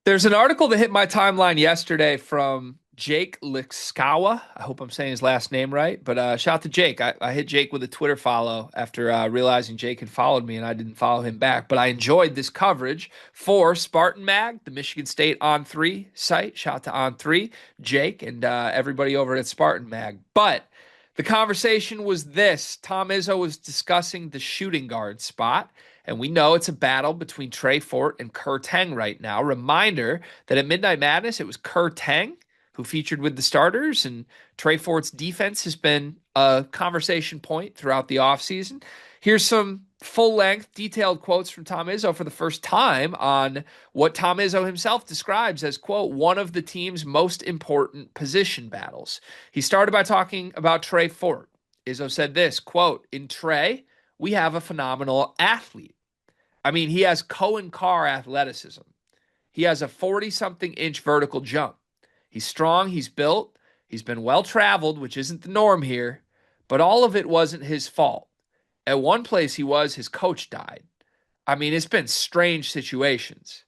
There's an article that hit my timeline yesterday from Jake Lixkawa. I hope I'm saying his last name right, but shout out to Jake. I hit Jake with a Twitter follow after realizing Jake had followed me and I didn't follow him back. But I enjoyed this coverage for Spartan Mag, the Michigan State On 3 site. Shout out to On 3, Jake, and everybody over at Spartan Mag. But the conversation was this: Tom Izzo was discussing the shooting guard spot. And we know it's a battle between Trey Fort and Kur Teng right now. Reminder that at Midnight Madness, it was Kur Teng who featured with the starters, and Trey Fort's defense has been a conversation point throughout the offseason. Here's some full length, detailed quotes from Tom Izzo for the first time on what Tom Izzo himself describes as, quote, one of the team's most important position battles. He started by talking about Trey Fort. Izzo said this, quote, in Trey, we have a phenomenal athlete. I mean, he has Cohen Carr athleticism. He has a 40 something inch vertical jump. He's strong, he's built, he's been well traveled, which isn't the norm here, but all of it wasn't his fault. At one place he was, his coach died. I mean, it's been strange situations,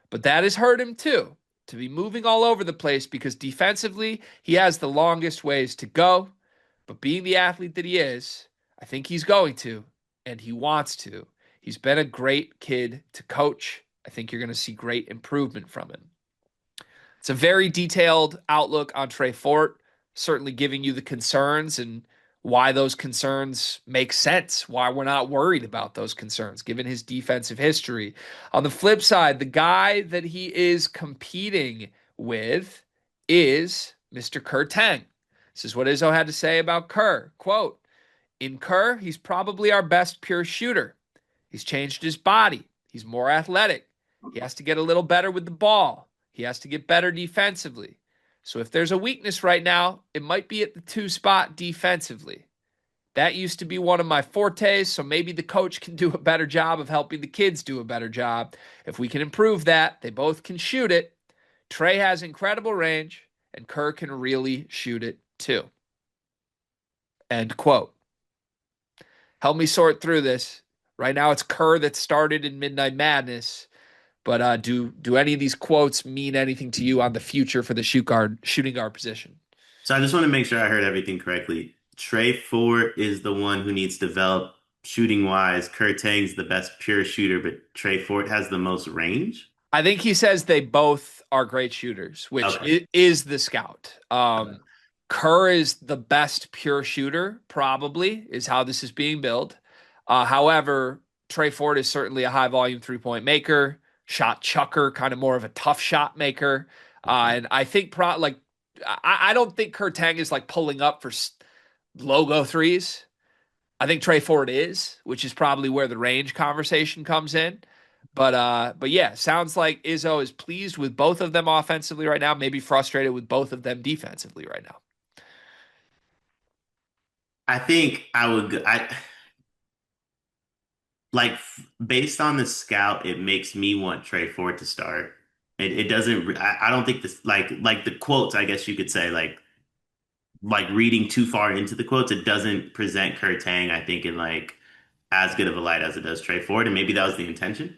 but that has hurt him too, to be moving all over the place because defensively he has the longest ways to go. But being the athlete that he is, I think he's going to, and he wants to. He's been a great kid to coach. I think you're going to see great improvement from him. It's a very detailed outlook on Trey Fort, certainly giving you the concerns and why those concerns make sense, why we're not worried about those concerns, given his defensive history. On the flip side, the guy that he is competing with is Mr. Kur Teng. This is what Izzo had to say about Kur. Quote, in Kur, he's probably our best pure shooter. He's changed his body. He's more athletic. He has to get a little better with the ball. He has to get better defensively. So if there's a weakness right now, it might be at the two spot defensively. That used to be one of my fortes, so maybe the coach can do a better job of helping the kids do a better job. If we can improve that, they both can shoot it. Trey has incredible range, and Kur can really shoot it too. End quote. Help me sort through this. Right now, it's Kur that started in Midnight Madness. But do any of these quotes mean anything to you on the future for the shooting guard position? So I just want to make sure I heard everything correctly. Trey Ford is the one who needs to develop shooting wise. Kur Teng's the best pure shooter, but Trey Ford has the most range. I think he says they both are great shooters, which Okay. is the scout. Okay. Kerr is the best pure shooter, probably, is how this is being built. However, Trey Ford is certainly a high volume 3 point maker, shot chucker, kind of more of a tough shot maker. And I think, I don't think Kur Teng is like pulling up for logo threes. I think Trey Ford is, which is probably where the range conversation comes in. But yeah, sounds like Izzo is pleased with both of them offensively right now, maybe frustrated with both of them defensively right now. I think I would like based on the scout, it makes me want Trey Ford to start. It doesn't. I don't think this like the quotes. I guess you could say like reading too far into the quotes. It doesn't present Kur Teng, I think, in like as good of a light as it does Trey Ford, and maybe that was the intention.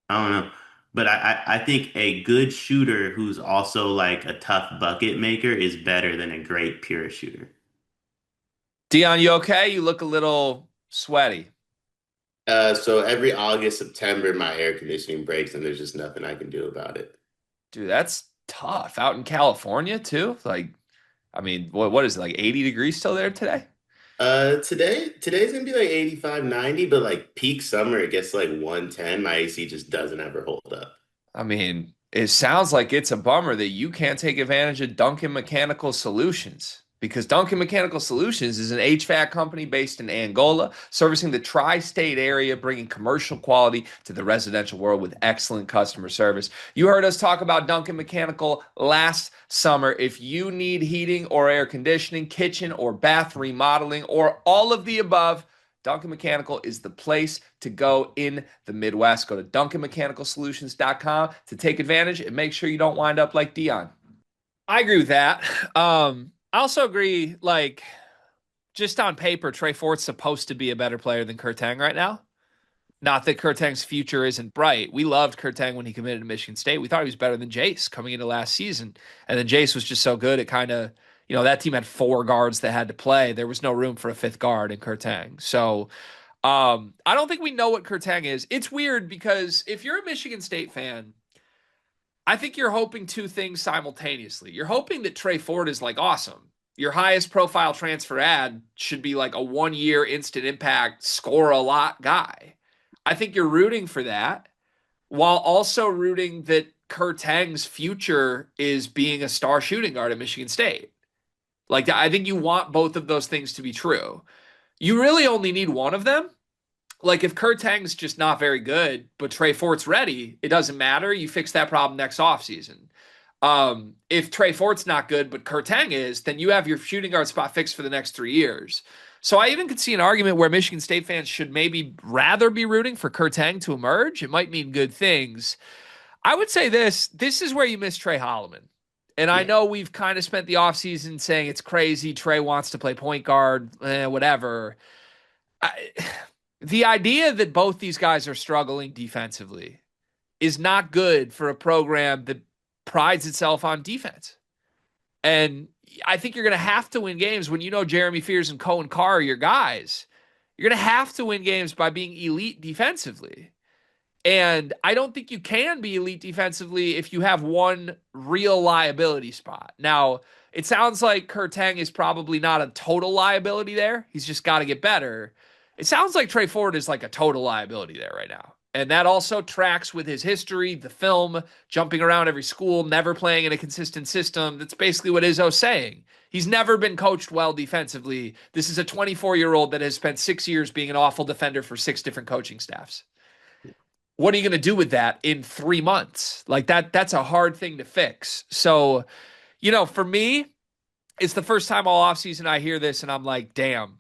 I don't know. But I think a good shooter who's also like a tough bucket maker is better than a great pure shooter. Dion, you okay? You look a little sweaty. So every August, September, my air conditioning breaks, and there's just nothing I can do about it. Dude, that's tough. Out in California too? Like, I mean, what is it, like 80 degrees still there today? Today's gonna be like 85, 90, but like peak summer, it gets like 110. My AC just doesn't ever hold up. I mean, it sounds like it's a bummer that you can't take advantage of Duncan Mechanical Solutions because Duncan Mechanical Solutions is an HVAC company based in Angola, servicing the tri state area, bringing commercial quality to the residential world with excellent customer service. You heard us talk about Duncan Mechanical last summer. If you need heating or air conditioning, kitchen or bath remodeling, or all of the above, Duncan Mechanical is the place to go in the Midwest. Go to DuncanMechanicalSolutions.com to take advantage and make sure you don't wind up like Dion. I agree with that. I also agree, like, just on paper, Trey Fort's supposed to be a better player than Kur Teng right now. Not that Kur Teng's future isn't bright. We loved Kur Teng when he committed to Michigan State. We thought he was better than Jace coming into last season. And then Jace was just so good, it kind of, that team had four guards that had to play. There was no room for a fifth guard in Kur Teng. So I don't think we know what Kur Teng is. It's weird because if you're a Michigan State fan, I think you're hoping two things simultaneously. You're hoping that Trey Ford is like awesome. Your highest profile transfer ad should be like a 1 year instant impact, score a lot guy. I think you're rooting for that while also rooting that Kur Teng's future is being a star shooting guard at Michigan State. Like, I think you want both of those things to be true. You really only need one of them. Like, if Kur Teng's just not very good, but Trey Fort's ready, it doesn't matter. You fix that problem next offseason. If Trey Fort's not good, but Kur Teng is, then you have your shooting guard spot fixed for the next 3 years. So I even could see an argument where Michigan State fans should maybe rather be rooting for Kur Teng to emerge. It might mean good things. I would say this is where you miss Trey Holloman. And I Yeah. know we've kind of spent the offseason saying it's crazy. Trey wants to play point guard, whatever. I, the idea that both these guys are struggling defensively is not good for a program that prides itself on defense. And I think you're going to have to win games when you know Jeremy Fears and Cohen Carr are your guys. You're going to have to win games by being elite defensively. And I don't think you can be elite defensively if you have one real liability spot. Now, it sounds like Kur Teng is probably not a total liability there. He's just got to get better. It sounds like Trey Ford is like a total liability there right now. And that also tracks with his history, the film, jumping around every school, never playing in a consistent system. That's basically what Izzo's saying. He's never been coached well defensively. This is a 24-year-old that has spent 6 years being an awful defender for 6 different coaching staffs. What are you going to do with that in 3 months? Like that's a hard thing to fix. So, for me, it's the first time all offseason I hear this and I'm like, damn,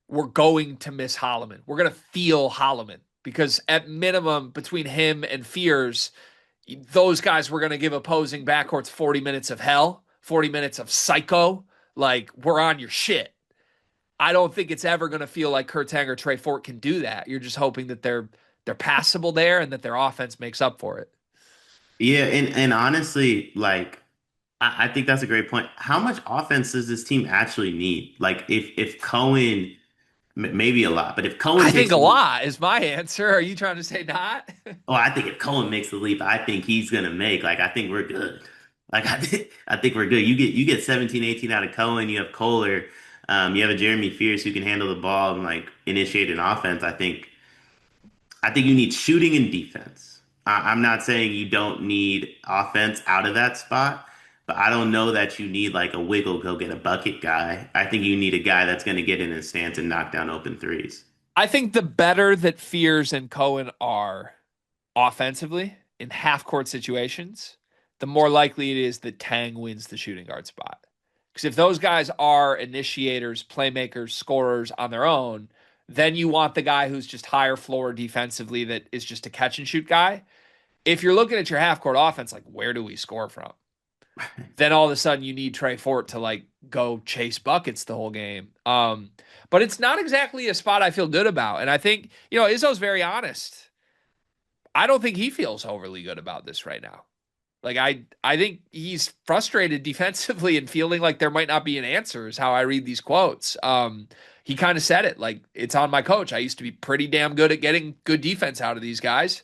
we're going to miss Holloman. We're going to feel Holloman because at minimum between him and Fears, those guys were going to give opposing backcourts 40 minutes of hell, 40 minutes of psycho. Like, we're on your shit. I don't think it's ever going to feel like Kur Teng or Trey Fort can do that. You're just hoping that they're passable there and that their offense makes up for it. Yeah, and honestly, like I think that's a great point. How much offense does this team actually need? Like if Cohen maybe a lot, but if Cohen I takes think a the leap, lot is my answer. Are you trying to say not? oh, I think if Cohen makes the leap, I think he's gonna make. Like I think we're good. Like I think we're good. You get 17, 18 out of Cohen. You have Kohler. You have a Jeremy Fierce who can handle the ball and like initiate an offense. I think you need shooting and defense. I'm not saying you don't need offense out of that spot, but I don't know that you need like a wiggle go get a bucket guy. I think you need a guy that's going to get in his stance and knock down open threes. I think the better that Fears and Cohen are offensively in half court situations, the more likely it is that Tang wins the shooting guard spot. Because if those guys are initiators, playmakers, scorers on their own, then you want the guy who's just higher floor defensively that is just a catch and shoot guy. If you're looking at your half court offense, like where do we score from? Then all of a sudden you need Trey Fort to like go chase buckets the whole game. But it's not exactly a spot I feel good about. And I think, Izzo's very honest. I don't think he feels overly good about this right now. Like I think he's frustrated defensively and feeling like there might not be an answer is how I read these quotes. He kind of said it like it's on my coach. I used to be pretty damn good at getting good defense out of these guys.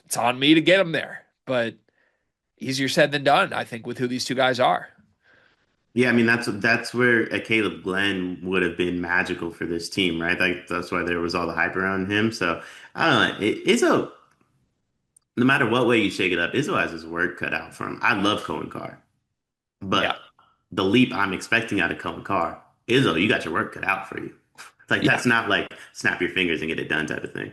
It's on me to get them there. But easier said than done, I think, with who these two guys are. Yeah, I mean that's where a Caleb Glenn would have been magical for this team, right? Like that's why there was all the hype around him. So I don't know. Izzo, no matter what way you shake it up, Izzo has his work cut out for him. I love Cohen Carr, Yeah. but the leap I'm expecting out of Cohen Carr, Izzo, you got your work cut out for you. It's like Yeah. that's not like snap your fingers and get it done type of thing.